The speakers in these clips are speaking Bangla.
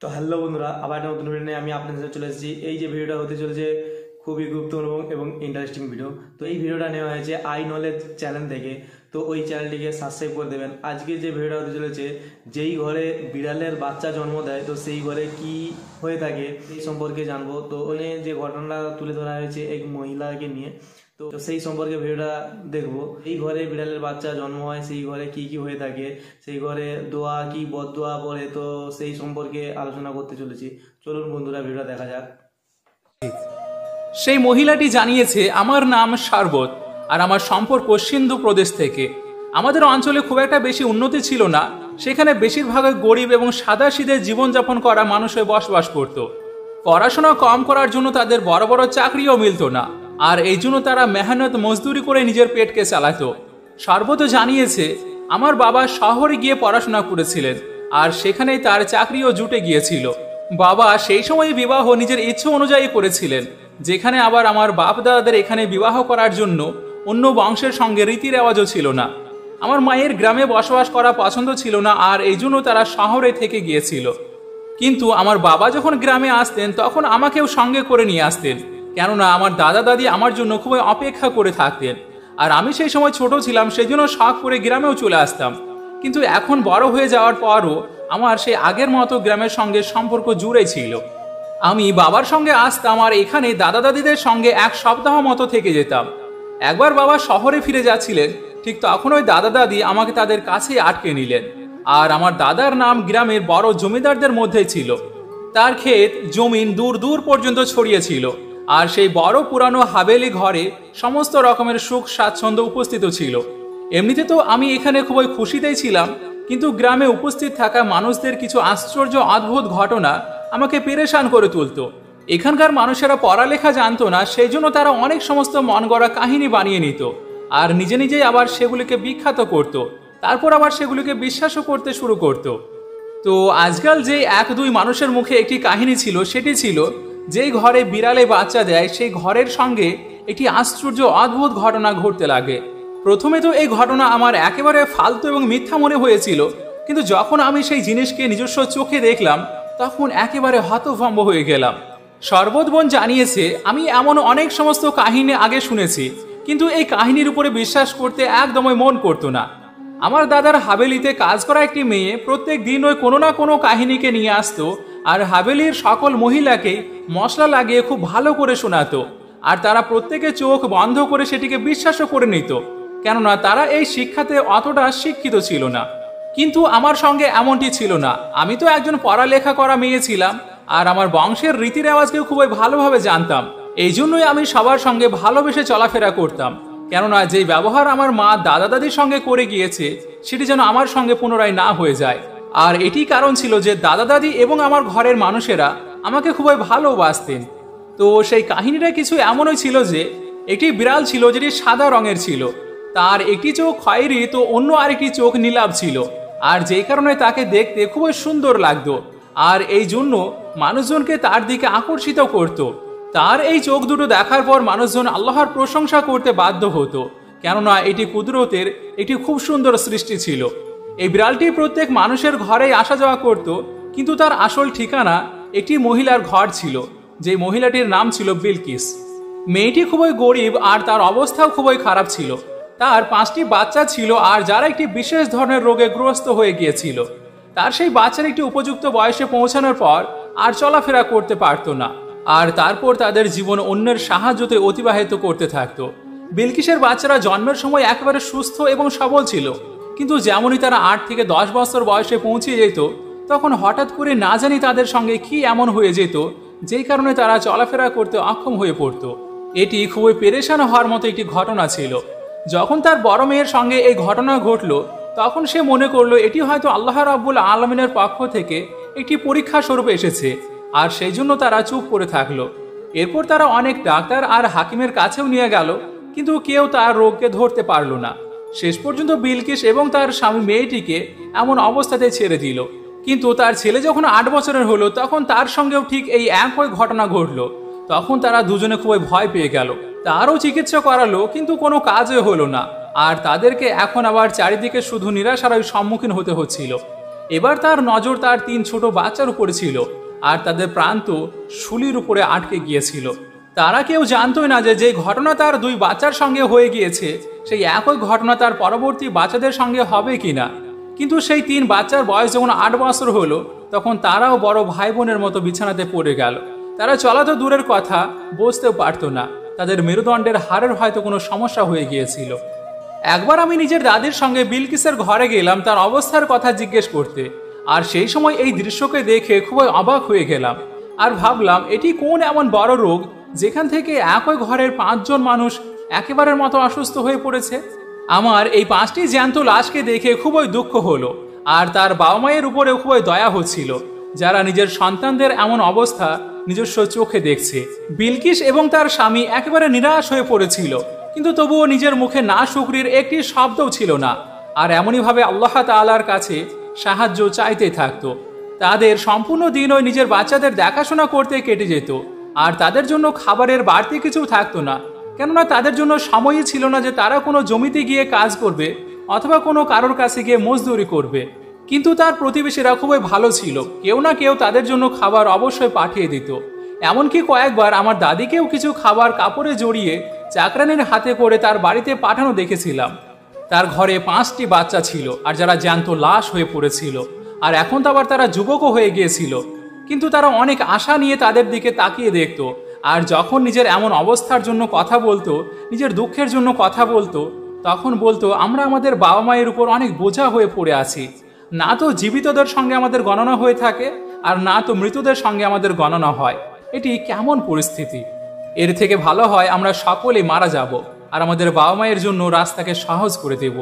তো হ্যালো বন্ধুরা, আবার একটা নতুন ভিডিও নিয়ে আমি আপনাদের সাথে চলে এসেছি। এই যে ভিডিওটা হতে চলেছে খুবই গুরুত্বপূর্ণ এবং ইন্টারেস্টিং ভিডিও। তো এই ভিডিওটা নেওয়া হয়েছে আই নলেজ চ্যানেল থেকে। তো ওই চ্যানেলটিকে সাবস্ক্রাইব করে দেবেন। আজকে যে ভিডিওটা হতে চলেছে, যেই ঘরে বিড়ালের বাচ্চা জন্ম দেয় তো সেই ঘরে কি হয়ে থাকে এই সম্পর্কে জানবো। তো ওখানে যে ঘটনাটা তুলে ধরা হয়েছে এক মহিলাকে নিয়ে, তো সেই সম্পর্কে ভিডিওটা দেখবো। এই ঘরে বিড়ালের বাচ্চা জন্ম হয়, সেই ঘরে কি কি হয়ে থাকে, সেই ঘরে দোয়া কি বদদোয়া পড়ে, তো সেই সম্পর্কে আলোচনা করতে চলেছি। চলুন বন্ধুরা, ভিডিওটা দেখা যাক। সেই মহিলাটি জানিয়েছে, আমার নাম শারবত আর আমার সম্পর্ক সিন্ধু প্রদেশ থেকে। আমাদের অঞ্চলে খুব একটা বেশি উন্নতি ছিল না, সেখানে বেশিরভাগ গরিব এবং সাদাসিধে জীবনযাপন করা মানুষে বসবাস করত। পড়াশোনা কম করার জন্য তাদের বড় বড় চাকরিও মিলত না, আর এই জন্য তারা মেহনত মজদুরি করে নিজের পেটকে চালাতো। শারবত জানিয়েছে, আমার বাবা শহরে গিয়ে পড়াশোনা করেছিলেন আর সেখানেই তার চাকরিও জুটে গিয়েছিল। বাবা সেই সময় বিবাহ নিজের ইচ্ছে অনুযায়ী করেছিলেন, যেখানে আবার আমার বাপ দাদাদের এখানে বিবাহ করার জন্য অন্য বংশের সঙ্গে রীতি রেওয়াজও ছিল না। আমার মায়ের গ্রামে বসবাস করা পছন্দ ছিল না, আর এই জন্য তারা শহরে থেকে গিয়েছিল। কিন্তু আমার বাবা যখন গ্রামে আসতেন তখন আমাকেও সঙ্গে করে নিয়ে আসতেন, কেননা আমার দাদা দাদি আমার জন্য খুবই অপেক্ষা করে থাকতেন। আর আমি সেই সময় ছোট ছিলাম, সেই জন্য শখ করে গ্রামেও চলে আসতাম। কিন্তু এখন বড় হয়ে যাওয়ার পরও আমার সেই আগের মতো গ্রামের সঙ্গে সম্পর্ক জুড়ে ছিল। আমি বাবার সঙ্গে আসতাম আর এখানে দাদা দাদিদের সঙ্গে এক সপ্তাহ মতো থেকে যেতাম। একবার বাবা শহরে ফিরে যাচ্ছিলেন, ঠিক তখন ওই দাদা দাদি আমাকে তাদের কাছেই আটকে নিলেন। আর আমার দাদার নাম গ্রামের বড় জমিদারদের মধ্যে ছিল। তার ক্ষেত জমিন দূর দূর পর্যন্ত ছড়িয়ে ছিল, আর সেই বড় পুরানো হাভেলি ঘরে সমস্ত রকমের সুখ স্বাচ্ছন্দ্য উপস্থিত ছিল। এমনিতে তো আমি এখানে খুবই খুশিতেই ছিলাম, কিন্তু গ্রামে উপস্থিত থাকা মানুষদের কিছু আশ্চর্য অদ্ভুত ঘটনা আমাকে পেরেশান করে তুলত। এখানকার মানুষেরা পড়ালেখা জানতো না, সেই জন্য তারা অনেক সমস্ত মন গড়া কাহিনী বানিয়ে নিত আর নিজে নিজেই আবার সেগুলিকে বিখ্যাত করত, তারপর আবার সেগুলিকে বিশ্বাসও করতে শুরু করত। তো আজকাল যে এক দুই মানুষের মুখে একটি কাহিনী ছিল, সেটি ছিল যেই ঘরে বিড়ালে বাচ্চা দেয় সেই ঘরের সঙ্গে একটি আশ্চর্য অদ্ভুত ঘটনা ঘটতে লাগে। প্রথমে তো এই ঘটনা আমার একেবারে ফালতু এবং মিথ্যা মনে হয়েছিল, কিন্তু যখন আমি সেই জিনিসকে নিজস্ব চোখে দেখলাম তখন একেবারে হতভম্ব হয়ে গেলাম। শরবত বোন জানিয়েছে, আমি এমন অনেক সমস্ত কাহিনী আগে শুনেছি, কিন্তু এই কাহিনীর উপরে বিশ্বাস করতে একদমই মন করতো না। আমার দাদার হাভেলিতে কাজ করা একটি মেয়ে প্রত্যেক দিন ওই কোনো না কোনো কাহিনীকে নিয়ে আসতো, আর হাভেলির সকল মহিলাকে মশলা লাগিয়ে খুব ভালো করে শোনাতো, আর তারা প্রত্যেকে চোখ বন্ধ করে সেটিকে বিশ্বাসও করে নিত, কেননা তারা এই শিক্ষাতে অতটা শিক্ষিত ছিল না। কিন্তু আমার সঙ্গে এমনটি ছিল না। আমি তো একজন পড়ালেখা করা মেয়ে ছিলাম, আর আমার বংশের রীতি রেওয়াজকেও খুবই ভালোভাবে জানতাম। এই জন্যই আমি সবার সঙ্গে ভালোবেসে চলাফেরা করতাম, কেননা যেই ব্যবহার আমার মা দাদা দাদির সঙ্গে করে গিয়েছে সেটি যেন আমার সঙ্গে পুনরায় না হয়ে যায়। আর এটি কারণ ছিল যে দাদা দাদি এবং আমার ঘরের মানুষেরা আমাকে খুবই ভালোবাসতেন। তো সেই কাহিনীটা কিছু এমনই ছিল যে একটি বিড়াল ছিল যেটি সাদা রঙের ছিল, তার একটি চোখ খয়েরি তো অন্য আরেকটি চোখ নীলাভ ছিল, আর যেই কারণে তাকে দেখতে খুবই সুন্দর লাগতো, আর এই জন্য মানুষজনকে তার দিকে আকর্ষিত করত। তার এই চোখ দুটো দেখার পর মানুষজন আল্লাহর প্রশংসা করতে বাধ্য হতো, কেননা এটি কুদরতের একটি খুব সুন্দর সৃষ্টি ছিল। এই বিড়ালটি প্রত্যেক মানুষের ঘরেই আসা যাওয়া করত, কিন্তু তার আসল ঠিকানা একটি মহিলার ঘর ছিল, যে মহিলাটির নাম ছিল বিলকিস। মেয়েটি খুবই গরিব আর তার অবস্থাও খুবই খারাপ ছিল। তার 5টি বাচ্চা ছিল, আর যারা একটি বিশেষ ধরনের রোগে গ্রস্ত হয়ে গিয়েছিল। তার সেই বাচ্চার একটি উপযুক্ত বয়সে পৌঁছানোর পর আর চলাফেরা করতে পারত না, আর তারপর তাদের জীবন অন্যের সাহায্যতে অতিবাহিত করতে থাকতো। বিলকিসের বাচ্চারা জন্মের সময় একেবারে সুস্থ এবং সবল ছিল, কিন্তু যেমনই তারা 8 থেকে 10 বছর বয়সে পৌঁছে যেত, তখন হঠাৎ করে না জানি তাদের সঙ্গে কি এমন হয়ে যেত, যেই কারণে তারা চলাফেরা করতে অক্ষম হয়ে পড়তো। এটি খুবই পেরেশান হওয়ার মতো একটি ঘটনা ছিল। যখন তার বড় মেয়ের সঙ্গে এই ঘটনা ঘটল, তখন সে মনে করলো এটি হয়তো আল্লাহ রাব্বুল আলামিনের পক্ষ থেকে একটি পরীক্ষা স্বরূপ এসেছে, আর সেই জন্য তারা চুপ করে থাকলো। এরপর তারা অনেক ডাক্তার আর হাকিমের কাছেও নিয়ে গেল, কিন্তু কেউ তার রোগকে ধরতে পারল না। শেষ পর্যন্ত বিলকিস এবং তার স্বামী মেয়েটিকে এমন অবস্থাতে ছেড়ে দিল। কিন্তু তার ছেলে যখন 8 বছরের হলো, তখন তার সঙ্গেও ঠিক এই একই ঘটনা ঘটলো। তখন তারা দুজনে খুবই ভয় পেয়ে গেল। তারও চিকিৎসা করালো, কিন্তু কোনো কাজই হলো না, আর তাদেরকে এখন আবার চারিদিকে শুধু নিরাশার সম্মুখীন হতে হচ্ছিল। এবার তার নজর তার 3 ছোট বাচ্চার উপরে ছিল, আর তাদের প্রাণ তো শুলির উপরে আটকে গিয়েছিল। তারা কেউ জানতই না যে ঘটনা তার 2 বাচ্চার সঙ্গে হয়ে গিয়েছে সেই একই ঘটনা তার পরবর্তী বাচ্চাদের সঙ্গে হবে কিনা। কিন্তু সেই 3 বাচ্চার বয়স যখন 8 বছর হলো, তখন তারাও বড় ভাই বোনের মতো বিছানাতে পড়ে গেল। তারা চলা তো দূরের কথা, বসতেও পারতো না। তাদের মেরুদণ্ডের হাড়ের হয়তো কোনো সমস্যা হয়ে গিয়েছিল। একবার আমি নিজের দাদির সঙ্গে বিলকিসের ঘরে গেলাম তার অবস্থার কথা জিজ্ঞেস করতে, আর সেই সময় এই দৃশ্যকে দেখে খুবই অবাক হয়ে গেলাম। আর ভাবলাম এটি কোন এমন বড় রোগ যেখান থেকে একই ঘরের 5 জন মানুষ একেবারের মতো অসুস্থ হয়ে পড়েছে। আমার এই 5টি জ্যান্ত লাশকে দেখে খুবই দুঃখ হলো, আর তার বাবা মায়ের উপরেও খুবই দয়া হচ্ছিল, যারা নিজের সন্তানদের এমন অবস্থা নিজস্ব চোখে দেখছে। বিলকিস এবং তার স্বামী একেবারে নিরাশ হয়ে পড়েছিল, কিন্তু তবুও নিজের মুখে না শুকরির একটি শব্দও ছিল না। আর এমনইভাবে আল্লাহ তাআলার কাছে সাহায্য চাইতে থাকতো। তাদের সম্পূর্ণ দিন ওই নিজের বাচ্চাদের দেখাশোনা করতে কেটে যেত, আর তাদের জন্য খাবারের বাড়তি কিছু থাকতো না, কেননা তাদের জন্য সময়ই ছিল না যে তারা কোনো জমিতে গিয়ে কাজ করবে অথবা কোনো কারোর কাছে গিয়ে মজদুরি করবে। কিন্তু তার প্রতিবেশীরা খুবই ভালো ছিল, কেউ না কেউ তাদের জন্য খাবার অবশ্যই পাঠিয়ে দিত। এমনকি কয়েকবার আমার দাদিকেও কিছু খাবার কাপড়ে জড়িয়ে চাকরানির হাতে করে তার বাড়িতে পাঠানো দেখেছিলাম। তার ঘরে 5টি বাচ্চা ছিল, আর যারা জ্যান্ত লাশ হয়ে পড়েছিল, আর এখন তো আবার তারা যুবকও হয়ে গিয়েছিল। কিন্তু তারা অনেক আশা নিয়ে তাদের দিকে তাকিয়ে দেখত, আর যখন নিজের এমন অবস্থার জন্য কথা বলতো, নিজের দুঃখের জন্য কথা বলতো, তখন বলতো আমরা আমাদের বাবা মায়ের উপর অনেক বোঝা হয়ে পড়ে আছি। না তো জীবিতদের সঙ্গে আমাদের গণনা হয়ে থাকে, আর না তো মৃতদের সঙ্গে আমাদের গণনা হয়। এটি কেমন পরিস্থিতি! এর থেকে ভালো হয় আমরা সকলে মারা যাব, আর আমাদের বাবা মায়ের জন্য রাস্তাকে সহজ করে দেব।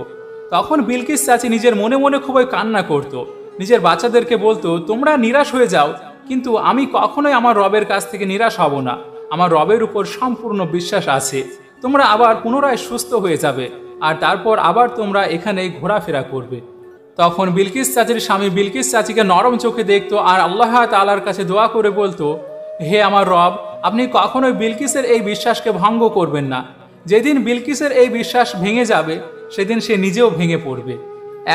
তখন বিলকিস চাচি নিজের মনে মনে খুবই কান্না করত। নিজের বাচ্চাদেরকে বলতো তোমরা নিরাশ হয়ে যাও, কিন্তু আমি কখনোই আমার রবের কাছ থেকে নিরাশ হব না। আমার রবের উপর সম্পূর্ণ বিশ্বাস আছে। তোমরা আবার পুনরায় সুস্থ হয়ে যাবে, আর তারপর আবার তোমরা এখানে ঘোরাফেরা করবে। তখন বিলকিস চাচির স্বামী বিলকিস চাচিকে নরম চোখে দেখতো, আর আল্লাহ তাআলার কাছে দোয়া করে বলতো, হে আমার রব, আপনি কখনোই বিলকিসের এই বিশ্বাসকে ভঙ্গ করবেন না। যেদিন বিলকিসের এই বিশ্বাস ভেঙে যাবে, সেদিন সে নিজেও ভেঙে পড়বে।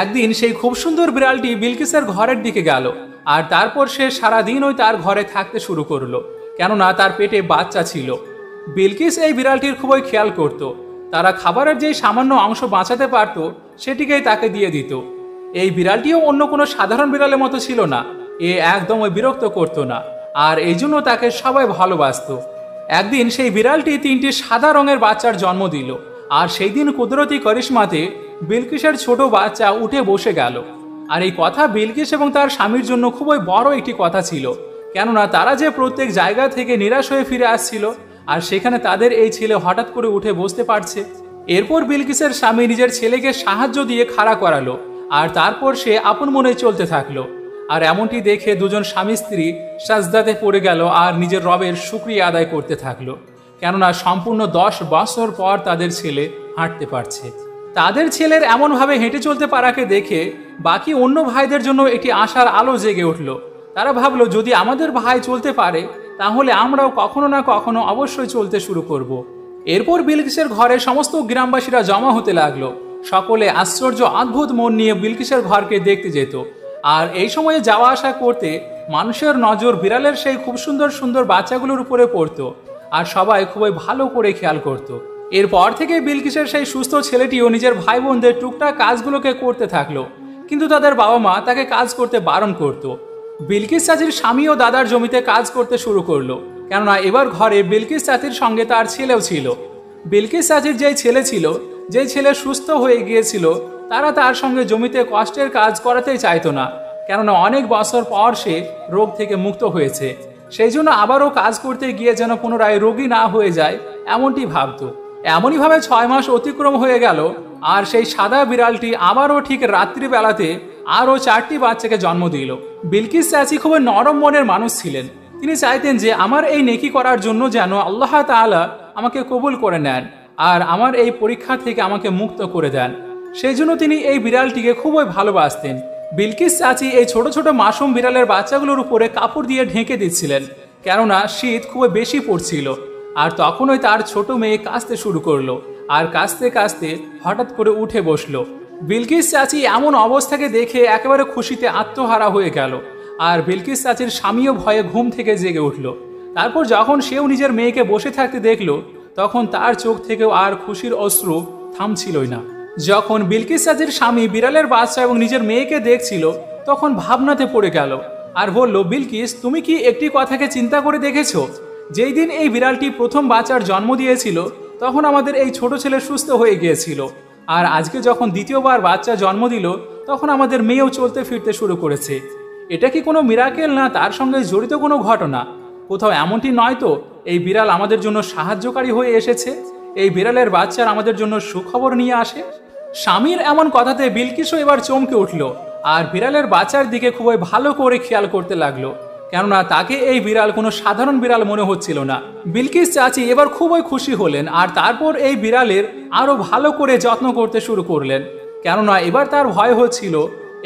একদিন সেই খুব সুন্দর বিড়ালটি বিলকিসের ঘরের দিকে গেল, আর তারপর সে সারাদিন ওই তার ঘরে থাকতে শুরু করলো, কেননা তার পেটে বাচ্চা ছিল। বিলকিস এই বিড়ালটির খুবই খেয়াল করত। তারা খাবারের যেই সামান্য অংশ বাঁচাতে পারত, সেটিকেই তাকে দিয়ে দিত। এই বিড়ালটিও অন্য কোনো সাধারণ বিড়ালের মতো ছিল না। এ একদম বিরক্ত করতো না, আর এই জন্য তাকে সবাই ভালোবাসত। একদিন সেই বিড়ালটি 3টি সাদা রঙের বাচ্চার জন্ম দিল, আর সেই দিন কুদরতি করিশ্মাতে বিলকিসের ছোট বাচ্চা উঠে বসে গেল। আর এই কথা বিলকিস এবং তার স্বামীর জন্য খুবই বড় একটি কথা ছিল, কেননা তারা যে প্রত্যেক জায়গা থেকে নিরাশ হয়ে ফিরে আসছিল, আর সেখানে তাদের এই ছেলে হঠাৎ করে উঠে বসতে পারছে। এরপর বিলকিসের স্বামী নিজের ছেলেকে সাহায্য দিয়ে খাড়া করালো, আর তারপর সে আপন মনে চলতে থাকলো। আর এমনটি দেখে দুজন স্বামী স্ত্রী সাজদাতে পড়ে গেল, আর নিজের রবের শুকরিয়া আদায় করতে থাকলো, কেননা সম্পূর্ণ 10 বছর পর তাদের ছেলে হাঁটতে পারছে। তাদের ছেলের এমনভাবে হেঁটে চলতে পারাকে দেখে বাকি অন্য ভাইদের জন্য একটি আশার আলো জেগে উঠল। তারা ভাবলো যদি আমাদের ভাই চলতে পারে, তাহলে আমরাও কখনো না কখনো অবশ্যই চলতে শুরু করব। এরপর বিলকিসের ঘরে সমস্ত গ্রামবাসীরা জমা হতে লাগলো। সকলে আশ্চর্য অদ্ভুত মন নিয়ে বিলকিসের ঘরকে দেখতে যেত, আর এই সময়ে যাওয়া আসা করতে মানুষের নজর বিড়ালের সেই খুব সুন্দর সুন্দর বাচ্চাগুলোর উপরে পড়তো, আর সবাই খুবই ভালো করে খেয়াল করত। এরপর থেকে বিলকিসের সেই সুস্থ ছেলেটিও নিজের ভাই বোনদের টুকটাক কাজগুলোকে করতে থাকলো, কিন্তু তাদের বাবা মা তাকে কাজ করতে বারণ করত। বিলকিস চাচির স্বামী ও দাদার জমিতে কাজ করতে শুরু করলো, কেননা এবার ঘরে বিলকিস চাচির সঙ্গে তার ছেলেও ছিল। বিলকিস চাচির যেই ছেলে ছিল, যেই ছেলে সুস্থ হয়ে গিয়েছিল, তারা তার সঙ্গে জমিতে কষ্টের কাজ করাতেই চাইতো না, কেননা অনেক বছর পর সে রোগ থেকে মুক্ত হয়েছে। সেই জন্য আবারও কাজ করতে গিয়ে যেন পুনরায় রোগী না হয়ে যায়, এমনটি ভাবত। এমনইভাবে 6 মাস অতিক্রম হয়ে গেল, আর সেই সাদা বিড়ালটি আবারও ঠিক রাত্রিবেলাতে আরও 4টি বাচ্চাকে জন্ম দিল। বিলকিস চাচি খুবই নরম মনের মানুষ ছিলেন। তিনি চাইতেন যে আমার এই নেকি করার জন্য যেন আল্লাহ তাআলা আমাকে কবুল করে নেন, আর আমার এই পরীক্ষা থেকে আমাকে মুক্ত করে দেন। সেই জন্য তিনি এই বিড়ালটিকে খুবই ভালোবাসতেন। বিলকিস চাচি এই ছোট ছোট মাসুম বিড়ালের বাচ্চাগুলোর উপরে কাপড় দিয়ে ঢেকে দিচ্ছিলেন, কেননা শীত খুবই বেশি পড়ছিল। আর তখনই তার ছোট মেয়ে কাঁদতে শুরু করলো, আর কাঁদতে কাঁদতে হঠাৎ করে উঠে বসলো। বিলকিস চাচি এমন অবস্থাকে দেখে একেবারে খুশিতে আত্মহারা হয়ে গেল। আর বিলকিস চাচির স্বামীও ভয়ে ঘুম থেকে জেগে উঠল। তারপর যখন সেও নিজের মেয়েকে বসে থাকতে দেখল, তখন তার চোখ থেকেও আর খুশির অশ্রু থামছিলই না। যখন বিলকিস চাচির স্বামী বিড়ালের বাচ্চা এবং নিজের মেয়েকে দেখছিল, তখন ভাবনাতে পড়ে গেল আর বলল, বিলকিস, তুমি কি একটি কথাকে চিন্তা করে দেখেছো? যেই দিন এই বিড়ালটি প্রথম বাচ্চার জন্ম দিয়েছিল, তখন আমাদের এই ছোট ছেলে সুস্থ হয়ে গিয়েছিল। আর আজকে যখন দ্বিতীয়বার বাচ্চা জন্ম দিল, তখন আমাদের মেয়েও চলতে ফিরতে শুরু করেছে। এটা কি কোনো মিরাকেল, না তার সঙ্গে জড়িত কোনো ঘটনা? কোথাও এমনটি নয় তো এই বিড়াল আমাদের জন্য সাহায্যকারী হয়ে এসেছে? এই বিড়ালের বাচ্চার আমাদের জন্য সুখবর নিয়ে আসে? স্বামীর এমন কথাতে বিলকিসও এবার চমকে উঠল আর বিড়ালের বাচ্চার দিকে খুবই ভালো করে খেয়াল করতে লাগলো, কেননা তাকে এই বিড়াল কোনো সাধারণ বিড়াল মনে হচ্ছিল না। বিলকিস চাচি এবার খুবই খুশি হলেন আর তারপর এই বিড়ালের আরো ভালো করে যত্ন করতে শুরু করলেন, কেননা এবার তার ভয় হচ্ছিল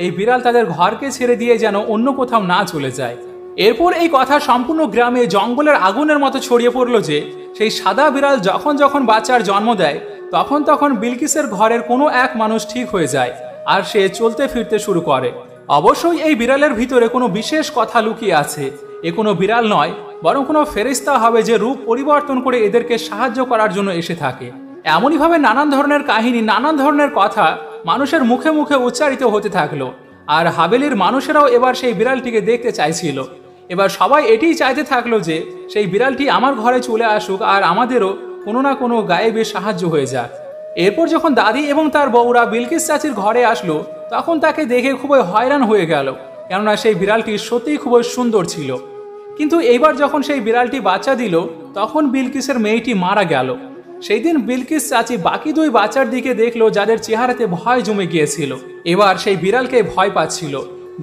এই বিড়াল তাদের ঘরকে ছেড়ে দিয়ে যেন অন্য কোথাও না চলে যায়। এরপর এই কথা সম্পূর্ণ গ্রামে জঙ্গলের আগুনের মতো ছড়িয়ে পড়ল যে সেই সাদা বিড়াল যখন যখন বাচ্চার জন্ম দেয়, তখন তখন বিলকিসের ঘরের কোনো এক মানুষ ঠিক হয়ে যায় আর সে চলতে ফিরতে শুরু করে। অবশ্যই এই বিড়ালের ভিতরে কোনো বিশেষ কথা লুকিয়ে আছে। এ কোনো বিড়াল নয়, বরং কোনো ফেরেশতা হবে যে রূপ পরিবর্তন করে এদেরকে সাহায্য করার জন্য এসে থাকে। এমনইভাবে নানান ধরনের কাহিনী, নানান ধরনের কথা মানুষের মুখে মুখে উচ্চারিত হতে থাকলো। আর হাভেলির মানুষেরাও এবার সেই বিড়ালটিকে দেখতে চাইছিল। এবার সবাই এটাই চাইতে থাকলো যে সেই বিড়ালটি আমার ঘরে চলে আসুক আর আমাদেরও কোনো না কোনো গায়েবে সাহায্য হয়ে যাক। এরপর যখন দাদি এবং তার বউরা বিলকিস চাচির ঘরে আসলো, তখন তাকে দেখে খুবই হয়রান হয়ে গেল, কেননা সেই বিড়ালটি সত্যিই খুবই সুন্দর ছিল। কিন্তু এইবার যখন সেই বিড়ালটি বাচ্চা দিল, তখন বিলকিসের মেয়েটি মারা গেল। সেই দিন বিলকিস চাচি বাকি দুই বাচ্চার দিকে দেখলো যাদের চেহারাতে ভয় জমে গিয়েছিল। এবার সেই বিড়ালকে ভয় পাচ্ছিল,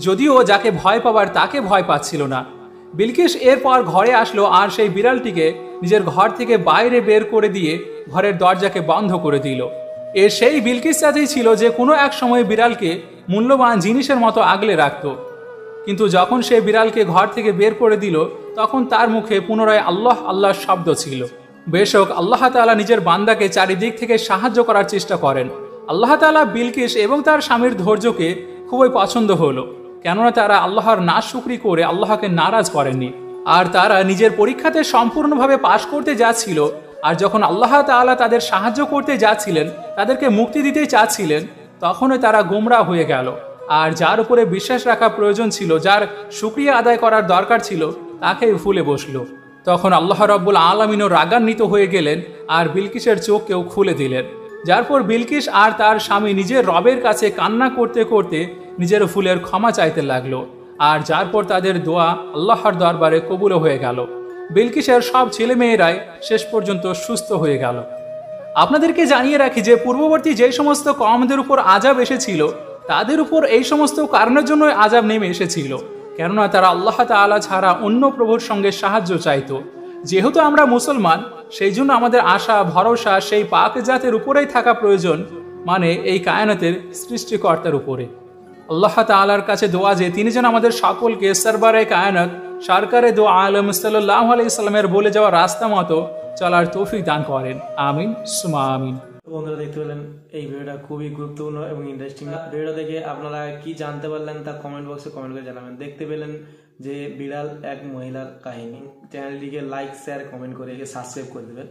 যদিও যাকে ভয় পাবার তাকে ভয় পাচ্ছিল না। বিলকিস এরপর ঘরে আসলো আর সেই বিড়ালটিকে নিজের ঘর থেকে বাইরে বের করে দিয়ে ঘরের দরজাকে বন্ধ করে দিল। সেই বিলকিস চাচি ছিল যে কোনো এক সময় বিড়ালকে মূল্যবান জিনিসের মতো আগলে রাখত। কিন্তু যখন সে বিড়ালকে ঘর থেকে বের করে দিল, তখন তার মুখে পুনরায় আল্লাহ আল্লাহ শব্দ ছিল। বেশক আল্লাহ তাআলা নিজের বান্দাকে চারিদিক থেকে সাহায্য করার চেষ্টা করেন। আল্লাহ তাআলা বিলকিস এবং তার স্বামীর ধৈর্যকে খুবই পছন্দ হলো, কেননা তারা আল্লাহর নাশশুকরি করে আল্লাহকে নারাজ করেননি। আর তারা নিজের পরীক্ষাতে সম্পূর্ণভাবে পাশ করতে যাচ্ছিল। আর যখন আল্লাহ তাআলা তাদের সাহায্য করতে যাচ্ছিলেন, তাদেরকে মুক্তি দিতে চাচ্ছিলেন, তখনই তারা গোমরা হয়ে গেল। আর যার উপরে বিশ্বাস রাখা প্রয়োজন ছিল, যার শুকরিয়া আদায় করার দরকার ছিল, তাকেই ভুলে বসলো। তখন আল্লাহ রাব্বুল আলামিনও রাগান্বিত হয়ে গেলেন আর বিলকিসের চোখকেও খুলে দিলেন। যার পর বিলকিস আর তার স্বামী নিজের রবের কাছে কান্না করতে করতে নিজের ভুলের ক্ষমা চাইতে লাগলো। আর যার পর তাদের দোয়া আল্লাহর দরবারে কবুল হয়ে গেল। বিলকিসের সব ছেলে মেয়েরাই শেষ পর্যন্ত সুস্থ হয়ে গেল। আপনাদেরকে জানিয়ে রাখি যে পূর্ববর্তী যে সমস্ত কওমদের উপর আযাব এসেছিল, তাদের উপর এই সমস্ত কারণের জন্য আযাব নেমে এসেছিল, কেননা তারা আল্লাহ তাআলা ছাড়া অন্য প্রভুর সঙ্গে সাহায্য চাইত। যেহেতু আমরা মুসলমান, সেই জন্য আমাদের আশা ভরসা সেই পাক জাতের উপরেই থাকা প্রয়োজন, মানে এই কায়নাতের সৃষ্টিকর্তার উপরে। আল্লাহ তাআলার কাছে দোয়া যে তিনি যেন আমাদের সকলকে সরবারে কায়নাত সরকারে দো আলম সাল্লাল্লাহু আলাইহি সাল্লামের বলে যাওয়া রাস্তা মতো চলার তৌফিক দান করেন। আমিন সুমা আমিন। বন্ধুরা, দেখতে পেলেন এই ভিডিওটা খুবই গুরুত্বপূর্ণ এবং ইন্টারেস্টিং। ভিডিওটা দেখে আপনারা কি জানতে পারলেন তা কমেন্ট বক্সে কমেন্ট করে জানাবেন। দেখতে পেলেন যে বিড়াল এক মহিলার কাহিনী। চ্যানেলটিকে লাইক, শেয়ার, কমেন্ট করে সাবস্ক্রাইব করে দেবেন।